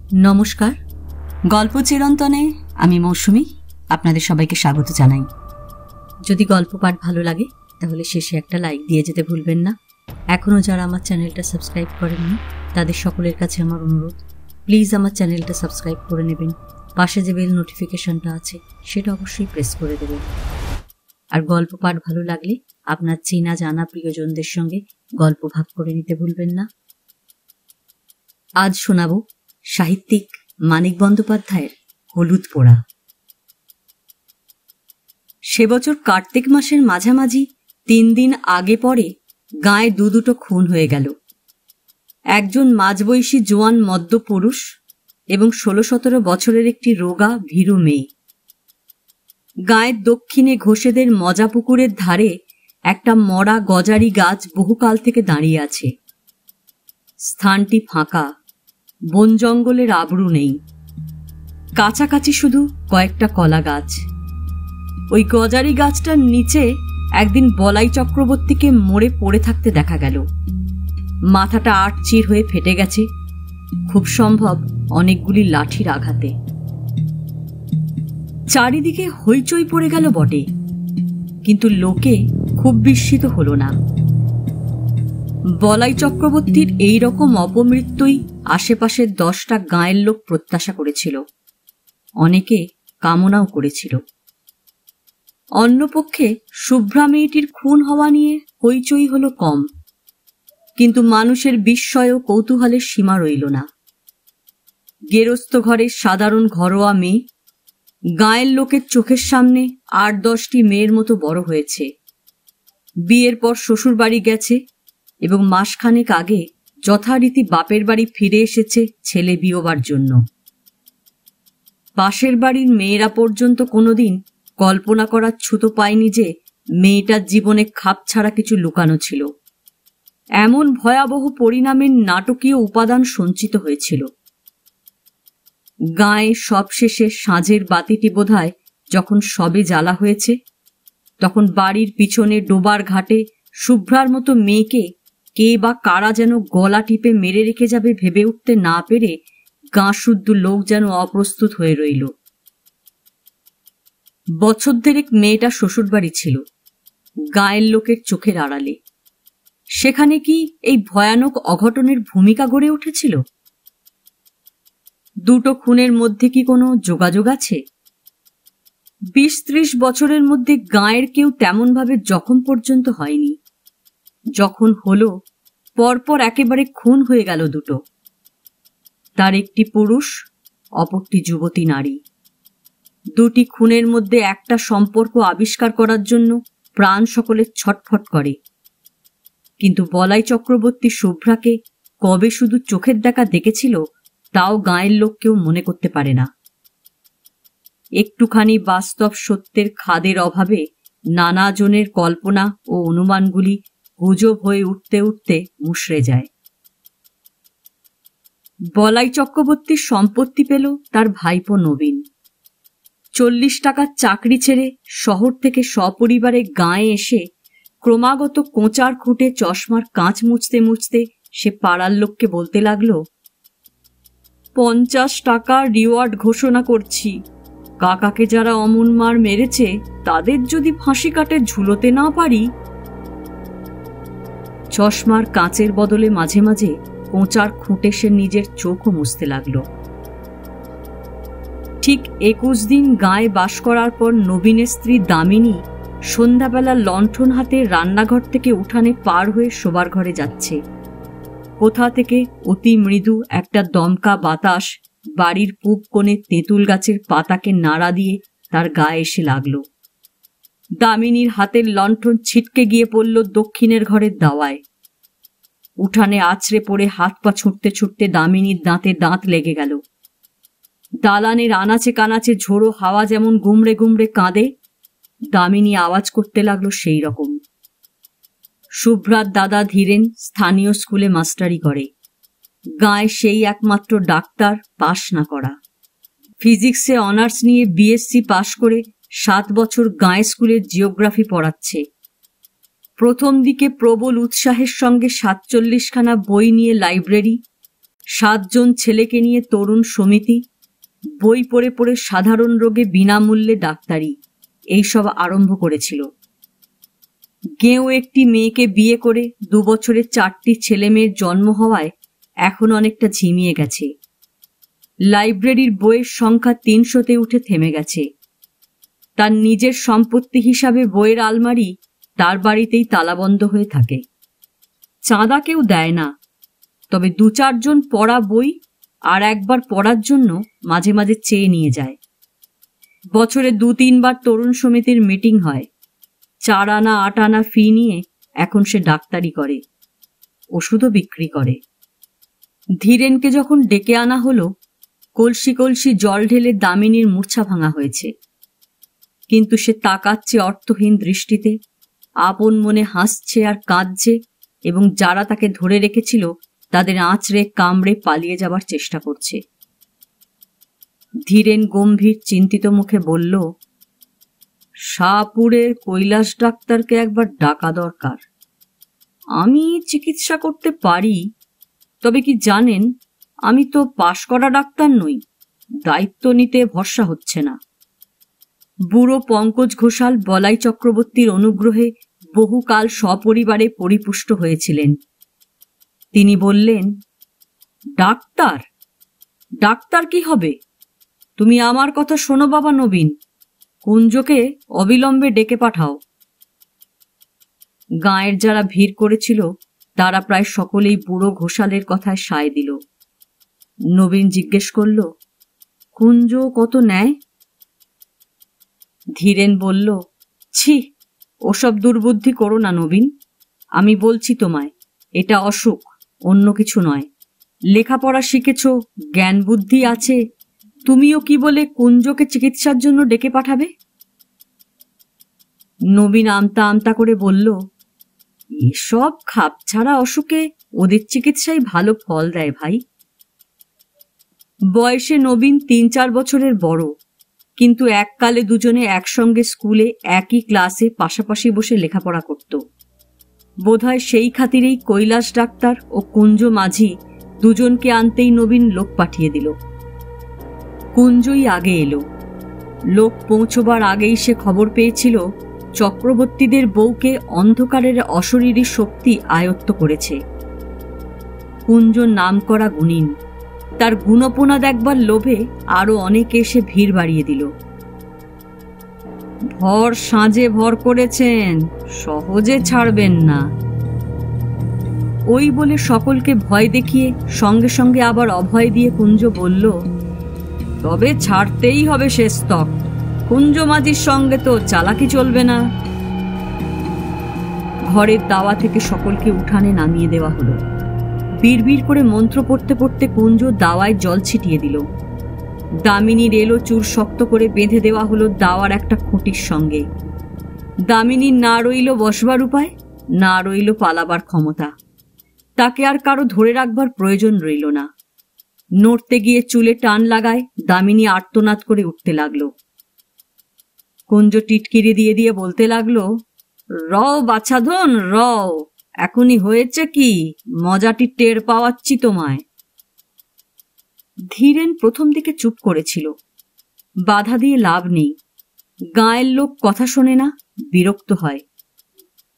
নমস্কার, গল্প চিরন্তনে আমি মৌসুমী আপনাদের সবাইকে স্বাগত জানাই। যদি গল্প পাঠ ভালো লাগে তাহলে শেষে একটা লাইক দিয়ে যেতে ভুলবেন না। এখনও যারা আমার চ্যানেলটা সাবস্ক্রাইব করেননি তাদের সকলের কাছে আমার অনুরোধ, প্লিজ আমার চ্যানেলটা সাবস্ক্রাইব করে নেবেন। পাশে যে বেল নোটিফিকেশনটা আছে সেটা অবশ্যই প্রেস করে দেবেন। আর গল্প পাঠ ভালো লাগলে আপনার চেনা জানা প্রিয়জনদের সঙ্গে গল্প ভাগ করে নিতে ভুলবেন না। আজ শোনাব সাহিত্যিক মানিক বন্দ্যোপাধ্যায়ের হলুদ পোড়া। সে বছর কার্তিক মাসের মাঝামাঝি 3 দিন আগে পরে গায়ে দুটো খুন হয়ে গেল। একজন মাঝবয়সী জোয়ান মদ্য পুরুষ এবং 16-17 বছরের একটি রোগা ভীরু মেয়ে। গায়ের দক্ষিণে ঘোষেদের মজা পুকুরের ধারে একটা মরা গজারি গাছ বহুকাল থেকে দাঁড়িয়ে আছে। স্থানটি ফাঁকা, বন জঙ্গলের আবরু নেই, কাছাকাছি শুধু কয়েকটা কলা গাছ। ওই গজারি গাছটার নিচে একদিন বলাই চক্রবর্তীকে মরে পড়ে থাকতে দেখা গেল। মাথাটা আটচির হয়ে ফেটে গেছে, খুব সম্ভব অনেকগুলি লাঠির আঘাতে। চারিদিকে হইচই পড়ে গেল বটে, কিন্তু লোকে খুব বিস্মিত হল না। বলাই চক্রবর্তীর এই রকম অপমৃত্যুই আশেপাশের 10টা গাঁয়ের লোক প্রত্যাশা করেছিল, অনেকে কামনাও করেছিল। অন্যপক্ষে শুভ্রা মেয়েটির খুন হওয়া নিয়ে হইচই হল কম, কিন্তু মানুষের বিস্ময় ও কৌতূহলের সীমা রইল না। গেরস্ত ঘরের সাধারণ ঘরোয়া মেয়ে গাঁয়ের লোকের চোখের সামনে 8-10টি মেয়ের মতো বড় হয়েছে। বিয়ের পর শ্বশুর বাড়ি গেছে এবং মাসখানেক আগে যথারীতি বাপের বাড়ি ফিরে এসেছে ছেলে বিয়োবার জন্য। পাশের বাড়ির মেয়েরা পর্যন্ত কোনোদিন কল্পনা করার ছুতো পায়নি যে মেয়েটার জীবনে খাপ ছাড়া কিছু লুকানো ছিল। এমন ভয়াবহ পরিণামের নাটকীয় উপাদান সঞ্চিত হয়েছিল। গায়ে সবশেষে সাঁঝের বাতিটি বোধহয় যখন সবে জ্বালা হয়েছে, তখন বাড়ির পিছনে ডোবার ঘাটে শুভ্রার মতো মেয়েকে কে বা কারা যেন গলা টিপে মেরে রেখে যাবে ভেবে উঠতে না পেরে গাঁ শুদ্ধ লোক যেন অপ্রস্তুত হয়ে রইল। বছর দেড়েক মেয়েটা শ্বশুরবাড়ি ছিল, গায়ের লোকের চোখের আড়ালে। সেখানে কি এই ভয়ানক অঘটনের ভূমিকা গড়ে উঠেছিল? দুটো খুনের মধ্যে কি কোনো যোগাযোগ আছে? 20-30 বছরের মধ্যে গাঁয়ের কেউ তেমনভাবে জখম পর্যন্ত হয়নি। যখন হলো পরপর একেবারে খুন হয়ে গেল দুটো। তার একটি পুরুষ, অপরটি যুবতী নারী। দুটি খুনের মধ্যে একটা সম্পর্ক আবিষ্কার করার জন্য প্রাণ সকলের ছটফট করে, কিন্তু বলাই চক্রবর্তী শুভ্রাকে কবে শুধু চোখের দেখা দেখেছিল তাও গাঁয়ের লোক কেউ মনে করতে পারে না। একটুখানি বাস্তব সত্যের খাদের অভাবে নানা জনের কল্পনা ও অনুমানগুলি গুজব হয়ে উঠতে উঠতে মুষড়ে যায়। বলাই চক্রবর্তীর সম্পত্তি পেল তার ভাইপো নবীন। 40 টাকার চাকরি ছেড়ে শহর থেকে সপরিবারে গাঁয়ে এসে ক্রমাগত কোঁচার খুঁটে চশমার কাঁচ মুছতে মুছতে সে পাড়ার লোককে বলতে লাগলো, 50 টাকা রিওয়ার্ড ঘোষণা করছি। কাকাকে যারা অমন মার মেরেছে তাদের যদি ফাঁসি কাটে ঝুলোতে না পারি। চশমার কাঁচের বদলে মাঝে মাঝে কোঁচার খুঁটে সে নিজের চোখও মুছতে লাগলো। ঠিক 21 দিন গায়ে বাস করার পর নবীনের স্ত্রী দামিনী সন্ধ্যাবেলা লণ্ঠন হাতে রান্নাঘর থেকে উঠানে পার হয়ে শোবার ঘরে যাচ্ছে। কোথা থেকে অতি মৃদু একটা দমকা বাতাস বাড়ির পূব কোণে তেঁতুল গাছের পাতাকে নাড়া দিয়ে তার গায়ে এসে লাগল। দামিনীর হাতের লণ্ঠন ছিটকে গিয়ে পড়ল দক্ষিণের ঘরের দাওয়ায়। উঠানে আছড়ে পড়ে হাত পা ছুটতে ছুটতে দামিনীর দাঁতে দাঁত লেগে গেল। দালানের আনাচে কানাচে ঝোড়ো হাওয়া যেমন গুমড়ে গুমড়ে কাঁদে, দামিনী আওয়াজ করতে লাগলো সেই রকম। শুভ্রার দাদা ধীরেন স্থানীয় স্কুলে মাস্টারি করে। গাঁয়ে সেই একমাত্র ডাক্তার পাশ না করা। ফিজিক্সে অনার্স নিয়ে বিএসসি পাশ করে 7 বছর গাঁয়ে স্কুলে জিওগ্রাফি পড়াচ্ছে। প্রথম দিকে প্রবল উৎসাহের সঙ্গে 47খানা বই নিয়ে লাইব্রেরি, 7 জন ছেলেকে নিয়ে তরুণ সমিতি, বই পড়ে পড়ে সাধারণ রোগে বিনামূল্যে ডাক্তারি, এইসব আরম্ভ করেছিল। গেঁয়ো একটি মেয়েকে বিয়ে করে 2 বছরে 4টি ছেলেমেয়ের জন্ম হওয়ায় এখন অনেকটা ঝিমিয়ে গেছে। লাইব্রেরির বইয়ের সংখ্যা 300-তে উঠে থেমে গেছে। তার নিজের সম্পত্তি হিসাবে বইয়ের আলমারি তার বাড়িতেই তালাবন্ধ হয়ে থাকে। চাঁদা কেউ দেয় না, তবে 2-4 জন পড়া বই আর একবার পড়ার জন্য মাঝে মাঝে চেয়ে নিয়ে যায়। বছরে 2-3 বার তরুণ সমিতির মিটিং হয়। 4 আনা 8 আনা ফি নিয়ে এখন সে ডাক্তারি করে, ওষুধও বিক্রি করে। ধীরেনকে যখন ডেকে আনা হলো, কলসি কলসি জল ঢেলে দামিনীর মূর্ছা ভাঙা হয়েছে, কিন্তু সে তাকাচ্ছে অর্থহীন দৃষ্টিতে, আপন মনে হাসছে আর কাঁদছে, এবং যারা তাকে ধরে রেখেছিল তাদের আঁচড়ে কামড়ে পালিয়ে যাবার চেষ্টা করছে। ধীরেন গম্ভীর চিন্তিত মুখে বলল, শাহপুরের কৈলাস ডাক্তারকে একবার ডাকা দরকার। আমি চিকিৎসা করতে পারি, তবে কি জানেন, আমি তো পাশ করা ডাক্তার নই, দায়িত্ব নিতে ভরসা হচ্ছে না। বুড়ো পঙ্কজ ঘোষাল বলাই চক্রবর্তীর অনুগ্রহে বহুকাল সপরিবারে পরিপুষ্ট হয়েছিলেন। তিনি বললেন, ডাক্তার? ডাক্তার কি হবে? তুমি আমার কথা শোনো বাবা নবীন, কুঞ্জকে অবিলম্বে ডেকে পাঠাও। গাঁয়ের যারা ভিড় করেছিল তারা প্রায় সকলেই বুড়ো ঘোষালের কথায় সায় দিল। নবীন জিজ্ঞেস করল, কুঞ্জ কত নেয়? ধীরেন বলল, ছি, ওসব দুর্বুদ্ধি করো না নবীন। আমি বলছি তোমায়, এটা অসুখ, অন্য কিছু নয়। লেখাপড়া শিখেছ, জ্ঞান বুদ্ধি আছে, তুমিও কি বলে কুঞ্জকে চিকিৎসার জন্য ডেকে পাঠাবে? নবীন আমতা আমতা করে বলল, এসব খাপছাড়া অসুখে ওদের চিকিৎসায় ভালো ফল দেয় ভাই। বয়সে নবীন 3-4 বছরের বড়, কিন্তু এককালে দুজনে একসঙ্গে স্কুলে একই ক্লাসে পাশাপাশি বসে লেখাপড়া করত। বোধহয় সেই খাতিরেই কৈলাস ডাক্তার ও কুঞ্জ মাঝি দুজনকে আনতেই নবীন লোক পাঠিয়ে দিল। কুঞ্জই আগে এলো। লোক পৌঁছবার আগেই সে খবর পেয়েছিল চক্রবর্তীদের বউকে অন্ধকারের অশরীরী শক্তি আয়ত্ত করেছে। কুঞ্জ নাম করা গুণিন, তার গুণপনা দেখবার লোভে আরো অনেকে এসে ভিড় বাড়িয়ে দিল। ভর সাঁজে ভর করেছেন, সহজে ছাড়বেন না। ওই বলে সকলকে ভয় দেখিয়ে সঙ্গে সঙ্গে আবার অভয় দিয়ে কুঞ্জ বলল, তবে ছাড়তেই হবে শেষ তক। কুঞ্জ মাঝির সঙ্গে তো চালাকি চলবে না। ঘরের দাওয়া থেকে সকলকে উঠানে নামিয়ে দেওয়া হলো। বিড়বিড় করে মন্ত্র পড়তে পড়তে কুঞ্জ দাওয়ায় জল ছিটিয়ে দিল। দামিনীর এলো চুর শক্ত করে বেঁধে দেওয়া হলো দাওয়ার একটা খুঁটির সঙ্গে। দামিনীর না রইল বসবার উপায়, না রইল পালাবার ক্ষমতা। তাকে আর কারো ধরে রাখবার প্রয়োজন রইল না। নড়তে গিয়ে চুলে টান লাগায় দামিনী আর্তনাদ করে উঠতে লাগলো। কুঞ্জ টিটকিরি দিয়ে দিয়ে বলতে লাগলো, রও বাছাধন রও, এখনই হয়েছে কি, মজাটি টের পাওয়াচ্ছি তোমায়। ধীরেন প্রথম দিকে চুপ করেছিল। বাধা দিয়ে লাভ নেই, গাঁয়ের লোক কথা শোনে না, বিরক্ত হয়।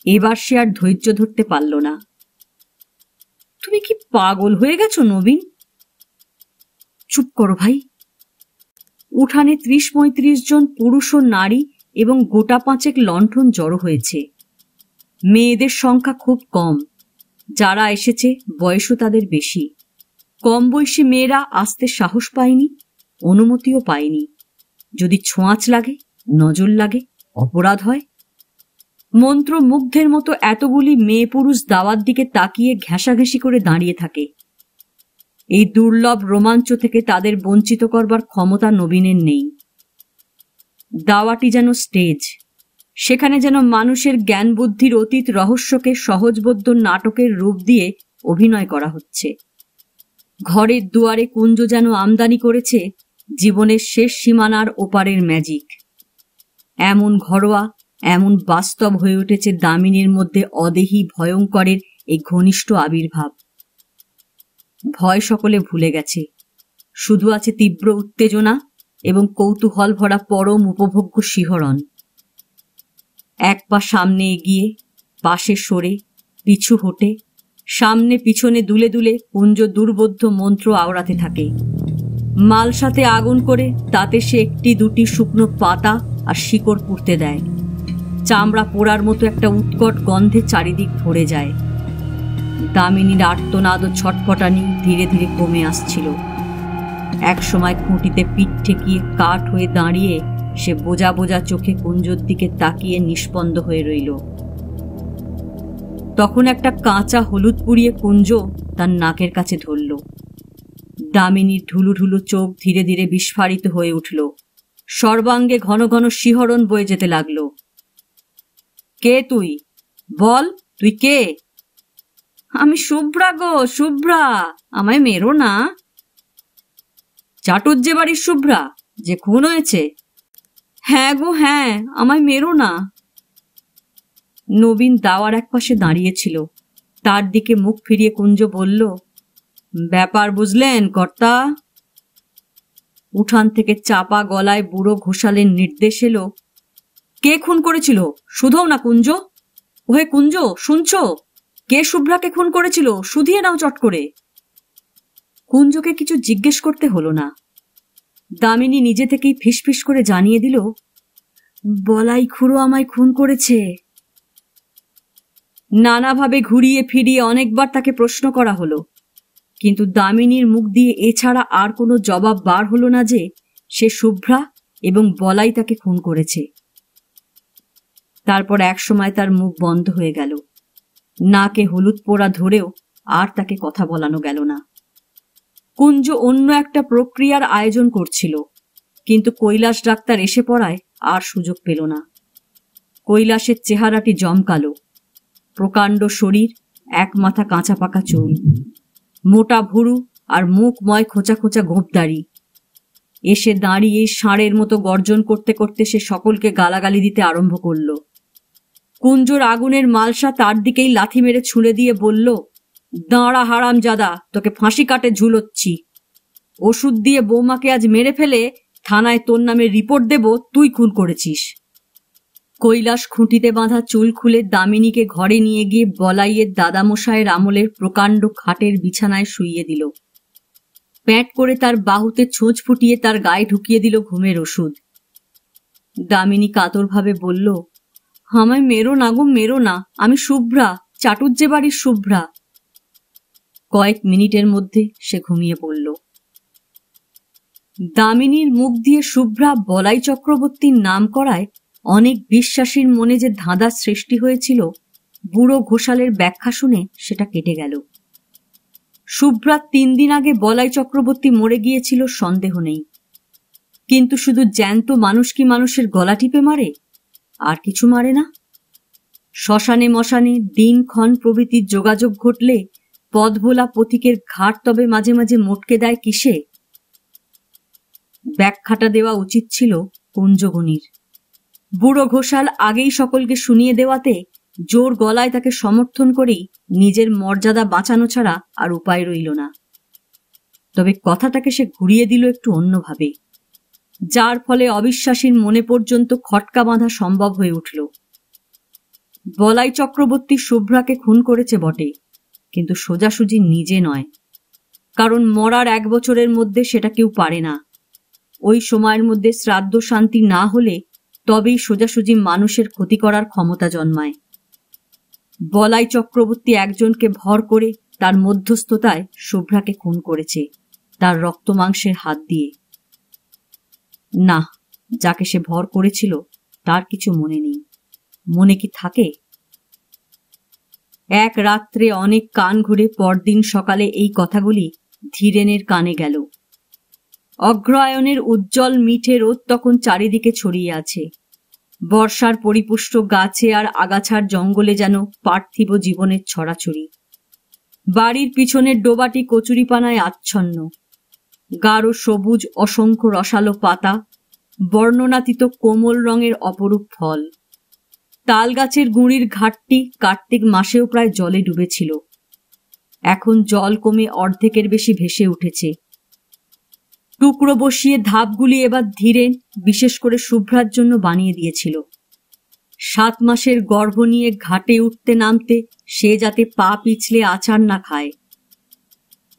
এবার সে আর ধৈর্য ধরতে পারল না। তুমি কি পাগল হয়ে গেছো নবীন? চুপ করো ভাই। উঠানে 30-35 জন পুরুষ ও নারী এবং গোটা 5 লণ্ঠন জড়ো হয়েছে। মেয়েদের সংখ্যা খুব কম, যারা এসেছে বয়সও তাদের বেশি। কম বয়সী মেয়েরা আসতে সাহস পায়নি, অনুমতিও পায়নি। যদি ছোঁয়াচ লাগে, নজর লাগে, অপরাধ হয়। মন্ত্রমুগ্ধের মতো এতগুলি মেয়ে পুরুষ দাওয়ার দিকে তাকিয়ে ঘেঁষাঘেঁষি করে দাঁড়িয়ে থাকে। এই দুর্লভ রোমাঞ্চ থেকে তাদের বঞ্চিত করবার ক্ষমতা নবীনের নেই। দাওয়াটি যেন স্টেজ, সেখানে যেন মানুষের জ্ঞান বুদ্ধির অতীত রহস্যকে সহজবোধ্য নাটকের রূপ দিয়ে অভিনয় করা হচ্ছে। ঘরের দুয়ারে কুঞ্জ যেন আমদানি করেছে জীবনের শেষ সীমানার ওপারের ম্যাজিক। এমন ঘরোয়া, এমন বাস্তব হয়ে উঠেছে দামিনীর মধ্যে অদেহী ভয়ঙ্করের এই ঘনিষ্ঠ আবির্ভাব। ভয় সকলে ভুলে গেছে, শুধু আছে তীব্র উত্তেজনা এবং কৌতূহল ভরা পরম উপভোগ্য শিহরণ। এক পা সামনে এগিয়ে, পাশে সরে, পিছু হটে, সামনে পিছনে দুলে দুলে কুঞ্জ দুর্বোধ্য মন্ত্র আওড়াতে থাকে। মালসাতে আগুন করে তাতে সে একটি দুটি শুকনো পাতা আর শিকড় পুড়তে দেয়। চামড়া পোড়ার মতো একটা উৎকট গন্ধে চারিদিক ভরে যায়। দামিনীর আর্তনাদ ও ছটফটানি ধীরে ধীরে কমে আসছিল। একসময় খুঁটিতে পিঠ ঠেকিয়ে কাঠ হয়ে দাঁড়িয়ে সে বোঝা বোঝা চোখে কুঞ্জর দিকে তাকিয়ে নিষ্পন্দ হয়ে রইল। তখন একটা কাঁচা হলুদ পুড়িয়ে কুঞ্জ তার নাকের কাছে ধরল। দামিনীর ঢুলু ঢুলু চোখ ধীরে ধীরে বিস্ফারিত হয়ে উঠল, সর্বাঙ্গে ঘন ঘন শিহরণ বয়ে যেতে লাগল। কে তুই? বল, তুই কে? আমি শুভ্রা গো, শুভ্রা, আমায় মেরো না। চাটুজ্জে বাড়ির শুভ্রা যে খুন হয়েছে? হ্যাঁ গো হ্যাঁ, আমায় মেরো না। নবীন দাওয়ার এক পাশে দাঁড়িয়েছিল, তার দিকে মুখ ফিরিয়ে কুঞ্জ বলল, ব্যাপার বুঝলেন কর্তা? উঠান থেকে চাপা গলায় বুড়ো ঘোষালের নির্দেশ এলো, কে খুন করেছিল শুধোও না কুঞ্জ। ওহে কুঞ্জ, শুনছ? কে শুভ্রাকে খুন করেছিল শুধিয়ে নাও চট করে। কুঞ্জকে কিছু জিজ্ঞেস করতে হলো না। দামিনী নিজে থেকেই ফিসফিস করে জানিয়ে দিল, বলাই খুড়ো আমায় খুন করেছে। নানাভাবে ঘুরিয়ে ফিরিয়ে অনেকবার তাকে প্রশ্ন করা হলো, কিন্তু দামিনীর মুখ দিয়ে এছাড়া আর কোনো জবাব বার হলো না যে সে শুভ্রা এবং বলাই তাকে খুন করেছে। তারপর এক সময় তার মুখ বন্ধ হয়ে গেল, নাকে হলুদ পোড়া ধরেও আর তাকে কথা বলানো গেল না। কুঞ্জ অন্য একটা প্রক্রিয়ার আয়োজন করছিল, কিন্তু কৈলাস ডাক্তার এসে পড়ায় আর সুযোগ পেল না। কৈলাসের চেহারাটি জমকালো, প্রকাণ্ড শরীর, এক মাথা কাঁচা পাকা চুল, মোটা ভুরু আর মুখময় খোঁচা খোঁচা গোঁপদাড়ি। এসে দাঁড়িয়ে ষাঁড়ের মতো গর্জন করতে করতে সে সকলকে গালাগালি দিতে আরম্ভ করল। কুঞ্জর আগুনের মালসা তার দিকেই লাথি মেরে ছুঁড়ে দিয়ে বলল, দাঁড়া হারামজাদা, তোকে ফাঁসি কাটে ঝুলোচ্ছি। ওষুধ দিয়ে বৌমাকে আজ মেরে ফেলে থানায় তোর নামে রিপোর্ট দেব তুই খুন করেছিস। কৈলাস খুঁটিতে বাঁধা চুল খুলে দামিনীকে ঘরে নিয়ে গিয়ে বলাইয়ের দাদামশায়ের আমলের প্রকাণ্ড খাটের বিছানায় শুইয়ে দিল। প্যাঁট করে তার বাহুতে ছোঁচ ফুটিয়ে তার গায়ে ঢুকিয়ে দিল ঘুমের ওষুধ। দামিনী কাতরভাবে বলল, আমায় মেরো না গো, মেরো না, আমি শুভ্রা, চাটুজ্জে বাড়ির শুভ্রা। কয়েক মিনিটের মধ্যে সে ঘুমিয়ে পড়ল। দামিনীর মুখ দিয়ে শুভ্রা বলাই চক্রবর্তীর নাম করায় অনেক বিশ্বাসীর মনে যে ধাঁধা সৃষ্টি হয়েছিল, বুড়ো ঘোষালের ব্যাখ্যা শুনে সেটা কেটে গেল। শুভ্রা 3 দিন আগে বলাই চক্রবর্তী মরে গিয়েছিল সন্দেহ নেই, কিন্তু শুধু জ্যান্ত মানুষ কি মানুষের গলা টিপে মারে? আর কিছু মারে না? শ্মশানে মশানে দিনক্ষণ প্রভৃতির যোগাযোগ ঘটলে পথভোলা পথিকের ঘাট তবে মাঝে মাঝে মোটকে দেয় কিসে? ব্যাখ্যাটা দেওয়া উচিত ছিল কুঞ্জগণির। বুড়ো ঘোষাল আগেই সকলকে শুনিয়ে দেওয়াতে জোর গলায় তাকে সমর্থন করেই নিজের মর্যাদা বাঁচানো ছাড়া আর উপায় রইল না। তবে কথাটাকে সে ঘুরিয়ে দিল একটু অন্যভাবে, যার ফলে অবিশ্বাসীর মনে পর্যন্ত খটকা বাঁধা সম্ভব হয়ে উঠল। বলাই চক্রবর্তী শুভ্রাকে খুন করেছে বটে, কিন্তু সোজাসুজি নিজে নয়, কারণ মরার 1 বছরের মধ্যে সেটা কেউ পারে না। ওই সময়ের মধ্যে শ্রাদ্ধ শান্তি না হলে তবেই সোজাসুজি মানুষের ক্ষতি করার ক্ষমতা জন্মায়। বলাই চক্রবর্তী একজনকে ভর করে তার মধ্যস্থতায় শুভ্রাকে খুন করেছে, তার রক্তমাংসের হাত দিয়ে। না, যাকে সে ভর করেছিল তার কিছু মনে নেই। মনে কি থাকে? এক রাত্রে অনেক কান ঘুরে পরদিন সকালে এই কথাগুলি ধীরেনের কানে গেল। অগ্রহায়ণের উজ্জ্বল মিঠে রোদ তখন চারিদিকে ছড়িয়ে আছে। বর্ষার পরিপুষ্ট গাছে আর আগাছার জঙ্গলে যেন পার্থিব জীবনের ছড়াছড়ি। বাড়ির পিছনের ডোবাটি কচুরিপানায় আচ্ছন্ন। গাঢ় সবুজ অসংখ্য রসালো পাতা, বর্ণনাতীত কোমল রঙের অপরূপ ফল। তাল গাছের গুঁড়ির ঘাটটি কার্তিক মাসেও প্রায় জলে ডুবেছিল। এখন জল কমে অর্ধেকের বেশি ভেসে উঠেছে। টুকরো বসিয়ে ধাপগুলি এবার ধীরেন বিশেষ করে শুভ্রার জন্য বানিয়ে দিয়েছিল। 7 মাসের গর্ভ নিয়ে ঘাটে উঠতে নামতে সে যাতে পা পিছলে আছাড় না খায়।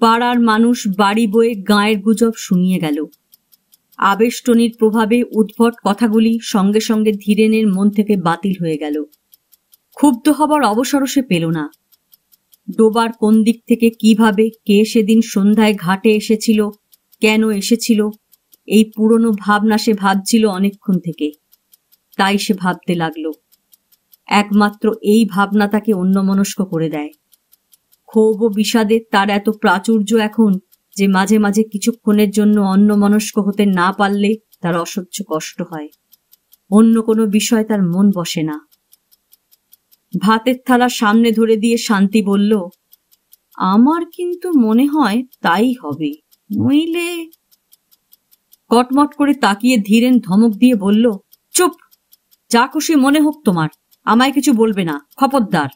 পাড়ার মানুষ বাড়ি বয়ে গাঁয়ের গুজব শুনিয়ে গেল। আবেষ্টনীর প্রভাবে উদ্ভট কথাগুলি সঙ্গে সঙ্গে ধীরেনের মন থেকে বাতিল হয়ে গেল। ক্ষুব্ধ হবার অবসরও সে পেল না। ডোবার কোন দিক থেকে কিভাবে কে সেদিন সন্ধ্যায় ঘাটে এসেছিল, কেন এসেছিল, এই পুরনো ভাবনা সে ভাবছিল অনেকক্ষণ থেকে। তাই সে ভাবতে লাগল। একমাত্র এই ভাবনা তাকে অন্যমনস্ক করে দেয়। ক্ষোভ ও বিষাদে তার এত প্রাচুর্য এখন যে মাঝে মাঝে কিছুক্ষণের জন্য অন্যমনস্ক হতে না পারলে তার অসহ্য কষ্ট হয়। অন্য কোনো বিষয় তার মন বসে না। ভাতের থালা সামনে ধরে দিয়ে শান্তি বলল, আমার কিন্তু মনে হয় তাই হবে, নইলে। কটমট করে তাকিয়ে ধীরেন ধমক দিয়ে বলল, চুপ, যা খুশি মনে হোক তোমার, আমায় কিছু বলবে না, খবরদার।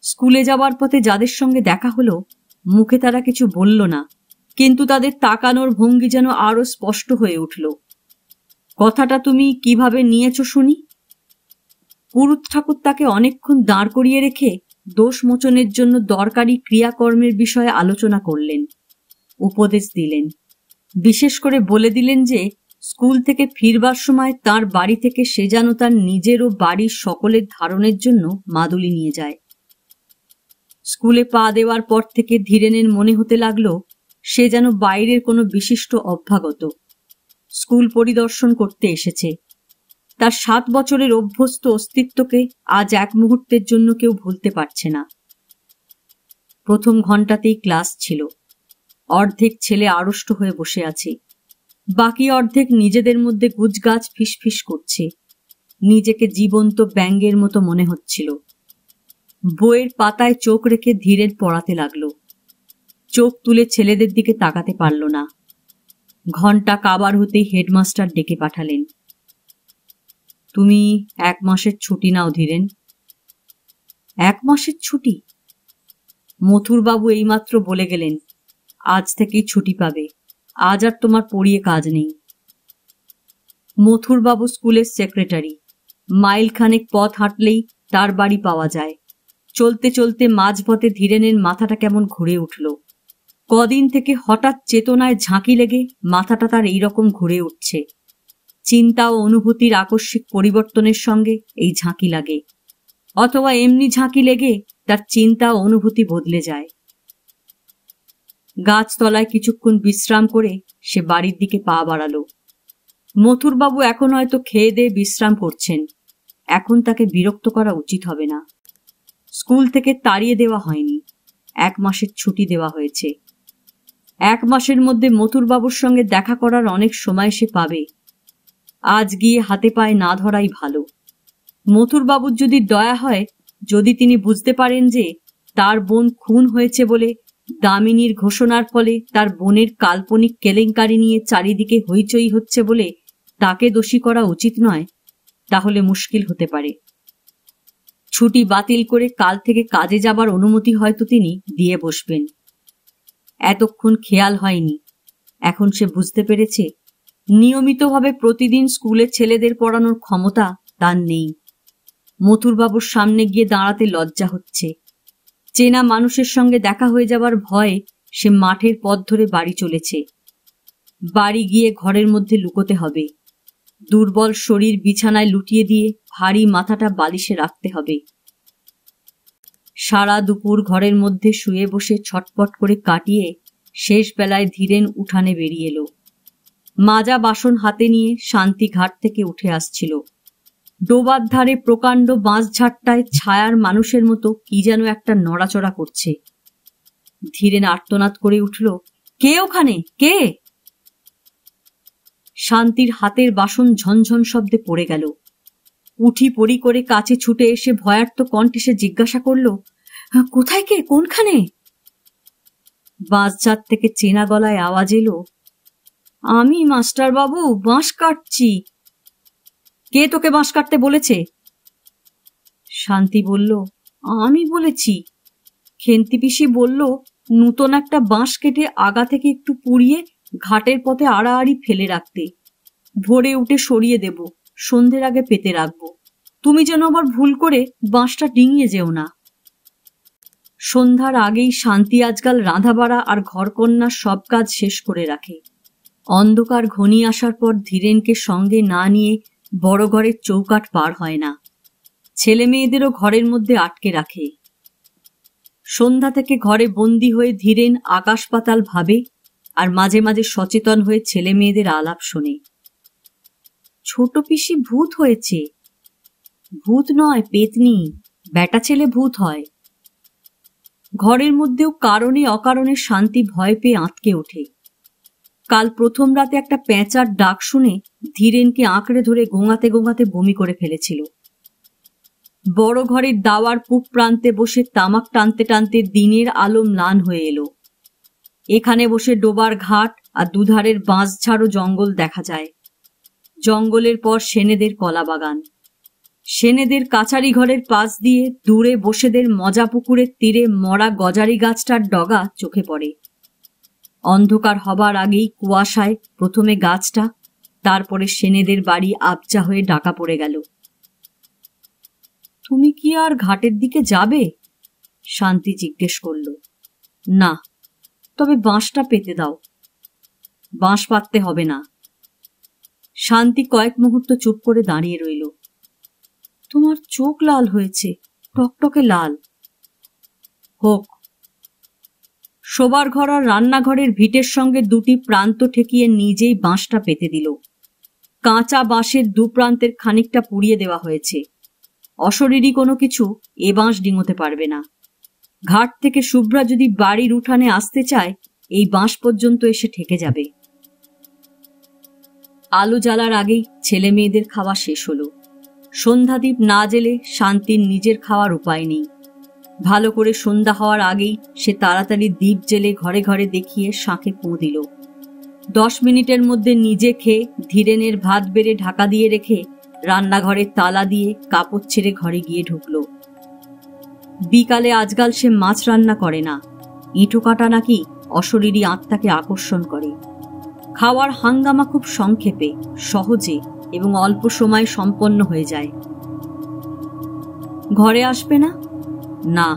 স্কুলে যাবার পথে যাদের সঙ্গে দেখা হলো মুখে তারা কিছু বলল না, কিন্তু তাদের তাকানোর ভঙ্গি যেন আরো স্পষ্ট হয়ে উঠল। কথাটা তুমি কিভাবে নিয়েছ শুনি? পুরুত ঠাকুর তাকে অনেকক্ষণ দাঁড় করিয়ে রেখে দোষ মোচনের জন্য দরকারি ক্রিয়াকর্মের বিষয়ে আলোচনা করলেন, উপদেশ দিলেন। বিশেষ করে বলে দিলেন যে স্কুল থেকে ফিরবার সময় তার বাড়ি থেকে সে যেন তার নিজের ও বাড়ির সকলের ধারণের জন্য মাদুলি নিয়ে যায়। স্কুলে পা দেওয়ার পর থেকে ধীরেনের মনে হতে লাগলো সে যেন বাইরের কোনো বিশিষ্ট অভ্যাগত, স্কুল পরিদর্শন করতে এসেছে। তার 7 বছরের অভ্যস্ত অস্তিত্বকে আজ এক মুহূর্তের জন্য কেউ ভুলতে পারছে না। প্রথম ঘন্টাতেই ক্লাস ছিল। অর্ধেক ছেলে আড়ষ্ট হয়ে বসে আছে, বাকি অর্ধেক নিজেদের মধ্যে গুজগাছ ফিসফিস করছে। নিজেকে জীবন্ত ব্যাঙের মতো মনে হচ্ছিল। বইয়ের পাতায় চোখ রেখে ধীরেন পড়াতে লাগলো। চোখ তুলে ছেলেদের দিকে তাকাতে পারল না। ঘন্টা কাবার হতেই হেডমাস্টার ডেকে পাঠালেন। তুমি 1 মাসের ছুটি নাও ধীরেন। 1 মাসের ছুটি? মথুরবাবু এইমাত্র বলে গেলেন আজ থেকেই ছুটি পাবে, আজ আর তোমার পড়িয়ে কাজ নেই। মথুরবাবু স্কুলের সেক্রেটারি। মাইলখানেক পথ হাঁটলেই তার বাড়ি পাওয়া যায়। চলতে চলতে মাঝপথে ধীরেনের মাথাটা কেমন ঘুরে উঠল। কদিন থেকে হঠাৎ চেতনায় ঝাঁকি লেগে মাথাটা তার এইরকম ঘুরে উঠছে। চিন্তা ও অনুভূতির আকস্মিক পরিবর্তনের সঙ্গে এই ঝাঁকি লাগে, অথবা এমনি ঝাঁকি লেগে তার চিন্তা ও অনুভূতি বদলে যায়। গাছতলায় কিছুক্ষণ বিশ্রাম করে সে বাড়ির দিকে পা বাড়ালো। মথুরবাবু এখন হয়তো খেয়ে দিয়ে বিশ্রাম করছেন। এখন তাকে বিরক্ত করা উচিত হবে না। স্কুল থেকে তাড়িয়ে দেওয়া হয়নি, 1 মাসের ছুটি দেওয়া হয়েছে। 1 মাসের মধ্যে মথুরবাবুর সঙ্গে দেখা করার অনেক সময় সে পাবে। আজ গিয়ে হাতে পায়ে না ধরাই ভালো। মথুরবাবুর যদি দয়া হয়, যদি তিনি বুঝতে পারেন যে তার বোন খুন হয়েছে বলে দামিনীর ঘোষণার ফলে তার বোনের কাল্পনিক কেলেঙ্কারি নিয়ে চারিদিকে হইচই হচ্ছে বলে তাকে দোষী করা উচিত নয়, তাহলে মুশকিল হতে পারে। ছুটি বাতিল করে কাল থেকে কাজে যাবার অনুমতি হয়তো তিনি দিয়ে বসবেন। এতক্ষণ খেয়াল হয়নি, এখন সে বুঝতে পেরেছে নিয়মিতভাবে প্রতিদিন স্কুলে ছেলেদের পড়ানোর ক্ষমতা তার নেই। মথুরবাবুর সামনে গিয়ে দাঁড়াতে লজ্জা হচ্ছে। চেনা মানুষের সঙ্গে দেখা হয়ে যাবার ভয়ে সে মাঠের পথ ধরে বাড়ি চলেছে। বাড়ি গিয়ে ঘরের মধ্যে লুকোতে হবে। দুর্বল শরীর বিছানায় লুটিয়ে দিয়ে ভারী মাথাটা বালিশে রাখতে হবে। সারা দুপুর ঘরের মধ্যে শুয়ে বসে ছটপট করে কাটিয়ে শেষ বেলায় ধীরেন উঠানে বেরিয়ে এলো। মাজা বাসন হাতে নিয়ে শান্তি ঘাট থেকে উঠে আসছিল। ডোবার ধারে প্রকাণ্ড বাঁশঝাড়টায় ছায়ার মানুষের মতো কি যেন একটা নড়াচড়া করছে। ধীরেন আর্তনাদ করে উঠল, কে ওখানে, কে? শান্তির হাতের বাসন ঝনঝন শব্দে পড়ে গেল। উঠি পড়ি করে কাছে ছুটে এসে ভয়ার্ত কণ্ঠে সে জিজ্ঞাসা করল, কোথায় কে, কোনখানে? বাঁশঝাড় থেকে চেনা গলায় আওয়াজ এলো, আমি মাস্টার বাবু, বাঁশ কাটছি। কে তোকে বাঁশ কাটতে বলেছে? শান্তি বলল, আমি বলেছি। খেন্তি পিসি বলল, নূতন একটা বাঁশ কেটে আগা থেকে একটু পুড়িয়ে ঘাটের পথে আড়াআড়ি ফেলে রাখতে। ভোরে উঠে সরিয়ে দেব, সন্ধ্যের আগে পেতে রাখবো। তুমি যেন আবার ভুল করে বাঁশটা ডিঙিয়ে যেও না। সন্ধ্যার আগেই শান্তি আজকাল রাঁধাবাড়া আর ঘরকন্যার সব কাজ শেষ করে রাখে। অন্ধকার ঘনিয়ে আসার পর ধীরেনকে সঙ্গে না নিয়ে বড় ঘরের চৌকাঠ পার হয় না। ছেলে মেয়েদেরও ঘরের মধ্যে আটকে রাখে। সন্ধ্যা থেকে ঘরে বন্দী হয়ে ধীরেন আকাশ পাতাল ভাবে, আর মাঝে মাঝে সচেতন হয়ে ছেলে মেয়েদের আলাপ শোনে। ছোট পিসি ভূত হয়েছে। ভূত নয়, পেতনি। বেটা ছেলে ভূত হয়। ঘরের মধ্যেও কারণে অকারণে শান্তি ভয় পেয়ে আঁতকে ওঠে। কাল প্রথম রাতে একটা পেঁচার ডাক শুনে ধীরেনকে আঁকড়ে ধরে গোঙাতে গোঙাতে বমি করে ফেলেছিল। বড় ঘরের দাওয়ার পূব প্রান্তে বসে তামাক টানতে টানতে দিনের আলো ম্লান হয়ে এলো। এখানে বসে ডোবার ঘাট আর দুধারের বাঁশঝাড় ও জঙ্গল দেখা যায়। জঙ্গলের পর সেনেদের কলা বাগান। সেনেদের কাছারি ঘরের পাশ দিয়ে দূরে বসেদের মজা পুকুরের তীরে মরা গজারি গাছটার ডগা চোখে পড়ে। অন্ধকার হবার আগেই কুয়াশায় প্রথমে গাছটা, তারপরে সেনেদের বাড়ি আবজা হয়ে ডাকা পড়ে গেল। তুমি কি আর ঘাটের দিকে যাবে? শান্তি জিজ্ঞেস করল। না, তবে বাঁশটা পেতে দাও। বাঁশ পাততে হবে না। শান্তি কয়েক মুহূর্ত চুপ করে দাঁড়িয়ে রইল। তোমার চোখ লাল হয়েছে, টকটকে লাল। হোক। শোবার ঘর আর রান্নাঘরের ভিটের সঙ্গে দুটি প্রান্ত ঠেকিয়ে নিজেই বাঁশটা পেতে দিল। কাঁচা বাঁশের দু প্রান্তের খানিকটা পুড়িয়ে দেওয়া হয়েছে। অশরীরী কোনো কিছু এ বাঁশ ডিঙোতে পারবে না। ঘাট থেকে শুভ্রা যদি বাড়ির উঠানে আসতে চায়, এই বাঁশ পর্যন্ত এসে ঠেকে যাবে। আলো জ্বালার আগেই ছেলে মেয়েদের খাওয়া শেষ হলো। সন্ধ্যাদীপ না জেলে শান্তির নিজের খাওয়ার উপায় নেই। ভালো করে সন্ধ্যা হওয়ার আগেই সে তাড়াতাড়ি দ্বীপ জেলে ঘরে ঘরে দেখিয়ে শাঁখে পোঁ দিল। 10 মিনিটের মধ্যে নিজে খেয়ে ধীরেনের ভাত বেড়ে ঢাকা দিয়ে রেখে রান্নাঘরের তালা দিয়ে কাপড় ছেড়ে ঘরে গিয়ে ঢুকল। বিকালে আজকাল সে মাছ রান্না করে না। ইঁটো কাটা নাকি অশরীরী আত্মাকে আকর্ষণ করে। খাওয়ার হাঙ্গামা খুব সংক্ষেপে, সহজে এবং অল্প সময় সম্পন্ন হয়ে যায়। ঘরে আসবে না? না।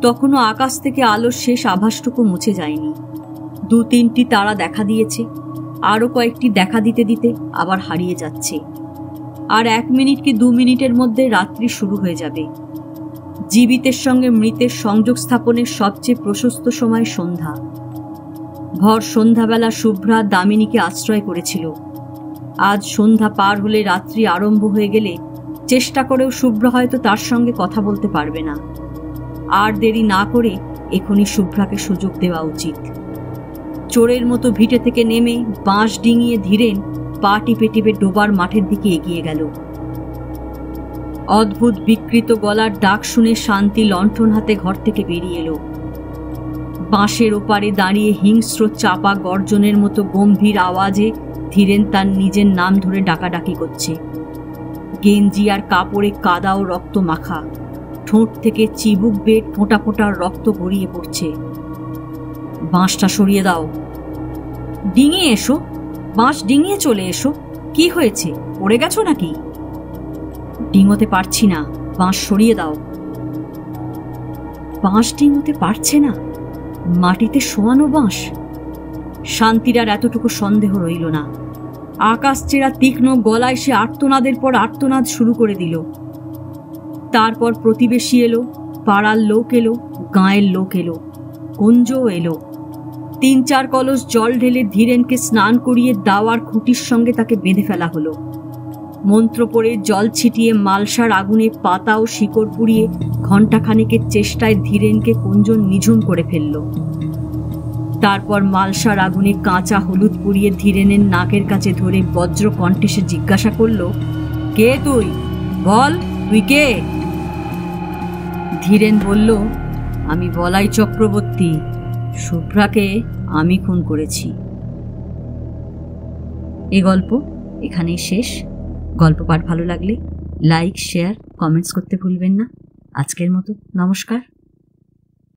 তখনও আকাশ থেকে আলোর শেষ আভাসটুকু মুছে যায়নি। 2-3টি তারা দেখা দিয়েছে, আরো কয়েকটি দেখা দিতে দিতে আবার হারিয়ে যাচ্ছে। আর 1 মিনিট কি 2 মিনিটের মধ্যে রাত্রি শুরু হয়ে যাবে। জীবিতের সঙ্গে মৃতের সংযোগ স্থাপনের সবচেয়ে প্রশস্ত সময় সন্ধ্যা। ভর সন্ধ্যাবেলা শুভ্রা দামিনীকে আশ্রয় করেছিল। আজ সন্ধ্যা পার হলে রাত্রি আরম্ভ হয়ে গেলে চেষ্টা করেও শুভ্রা হয়তো তার সঙ্গে কথা বলতে পারবে না। আর দেরি না করে এখনই শুভ্রাকে সুযোগ দেওয়া উচিত। চোরের মতো ভিটে থেকে নেমে বাঁশ ডিঙিয়ে ধীরেন পা টিপে টিপে ডোবার মাঠের দিকে এগিয়ে গেল। অদ্ভুত বিকৃত গলার ডাক শুনে শান্তি লণ্ঠন হাতে ঘর থেকে বেরিয়ে এলো। বাঁশের ওপারে দাঁড়িয়ে হিংস্র চাপা গর্জনের মতো গম্ভীর আওয়াজে ধীরেন তার নিজের নাম ধরে ডাকাডাকি করছে। গেঞ্জি আর কাপড়ে কাদা ও রক্ত মাখা, ঠোঁট থেকে চিবুক বেয়ে ফোঁটা ফোঁটা রক্ত গড়িয়ে পড়ছে। বাঁশটা সরিয়ে দাও। ডিঙিয়ে এসো, বাঁশ ডিঙিয়ে চলে এসো। কি হয়েছে, পড়ে গেছো নাকি? ডিঙোতে পারছি না, বাঁশ সরিয়ে দাও। বাঁশ ডিঙোতে পারছে না? মাটিতে শোয়ানো বাঁশ। শান্তির আর এতটুকু সন্দেহ রইল না। আকাশ চেরা তীক্ষ্ণ গলায় সে আর্তনাদের পর আর্তনাদ শুরু করে দিল। তারপর প্রতিবেশী এলো, পাড়ার লোক এলো, গাঁয়ের লোক এলো, কুঞ্জও এলো। 3-4 কলস জল ঢেলে ধীরেনকে স্নান করিয়ে দাওয়ার খুঁটির সঙ্গে তাকে বেঁধে ফেলা হলো। মন্ত্র পড়ে জল ছিটিয়ে মালসার আগুনে পাতা ও শিকড় পুড়িয়ে ঘণ্টাখানেকের চেষ্টায় ধীরেনকে কুঞ্জন নিঝুম করে ফেলল। তারপর মালসার আগুনে কাঁচা হলুদ পুড়িয়ে ধীরেনের নাকের কাছে ধরে বজ্র কণ্ঠে সে জিজ্ঞাসা করল, কে তুই? বল, তুই কে? ধীরেন বলল, আমি বলাই চক্রবর্তী। শুভ্রাকে আমি খুন করেছি। এ গল্প এখানেই শেষ। গল্প পাঠ ভালো লাগলে লাইক, শেয়ার, কমেন্টস করতে ভুলবেন না। আজকের মতো নমস্কার।